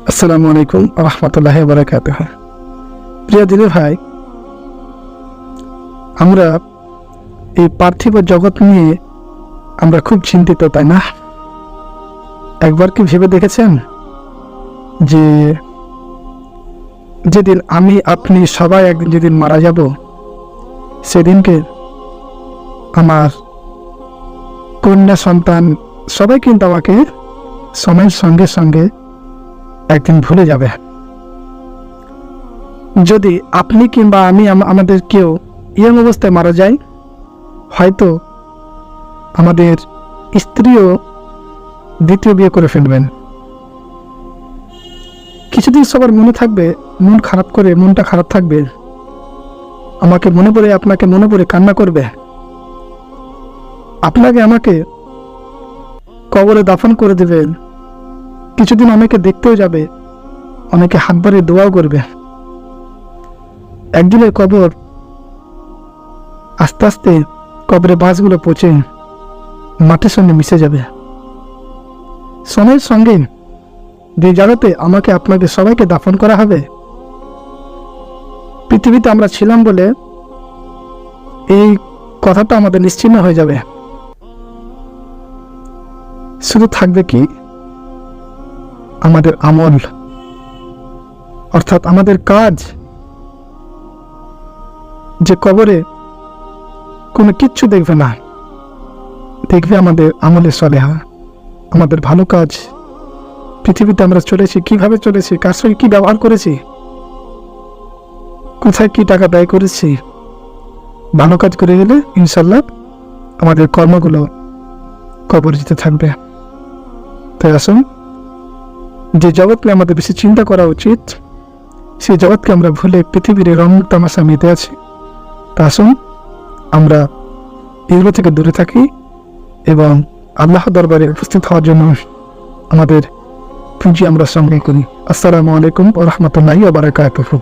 আসসালামু আলাইকুম রহমতুল্লাহি ওয়া বারাকাতুহু। প্রিয় দিদি ভাই, আমরা এই পার্থিব জগৎ নিয়ে আমরা খুব চিন্তিত, তাই না? একবার কি ভেবে দেখেছেন যে যেদিন আমি আপনি সবাই একদিন যেদিন মারা যাব, সেদিনকে আমার কন্যা সন্তান সবাই কিন্তু আমাকে সময়ের সঙ্গে সঙ্গে একদিন ভুলে যাবে। যদি আপনি কিংবা আমি আমাদের কেউ ইয়ং অবস্থায় মারা যায়, হয়তো আমাদের স্ত্রীও দ্বিতীয় বিয়ে করে ফেলবেন। কিছুদিন সবার মনে থাকবে, মনটা খারাপ থাকবে, আমাকে মনে পড়ে আপনাকে মনে পড়ে কান্না করবে। আপনাকে আমাকে কবরে দাফন করে দেবেন, কিছুদিন অনেকে দেখতেও যাবে, অনেকে হাত বাড়িয়ে দোয়াও করবে। একদিনের কবর আস্তে আস্তে কবরে বাঁশগুলো পচে মাটির সঙ্গে মিশে যাবে। সময়ের সঙ্গে যে জায়গাতে আমাকে আপনাকে সবাইকে দাফন করা হবে, পৃথিবীতে আমরা ছিলাম বলে এই কথাটা আমাদের নিশ্চিহ্ন হয়ে যাবে। শুধু থাকবে কি আমাদের আমল, অর্থাৎ আমাদের কাজ। যে কবরে কোনো কিচ্ছু দেখবে না, দেখবে আমাদের আমলে সলেহা, আমাদের ভালো কাজ। পৃথিবীতে আমরা চলেছি, কিভাবে চলেছি, কার সঙ্গে কি ব্যবহার করেছি, কোথায় কি টাকা ব্যয় করেছি। ভালো কাজ করে গেলে ইনশাল্লাহ আমাদের কর্মগুলো কবরে যেতে থাকবে। তাই আসুন, যে জগৎকে আমাদের বেশি চিন্তা করা উচিত, সেই জগৎকে আমরা ভুলে পৃথিবীর রং তামাশা মেতে আছি। তা আসুন আমরা এগুলো থেকে দূরে থাকি এবং আল্লাহ দরবারে উপস্থিত হওয়ার জন্য আমাদের পুঁজি আমরা সংগ্রহ করি। আসসালামু আলাইকুম ওয়া রাহমাতুল্লাহি ওয়া বারাকাতুহু।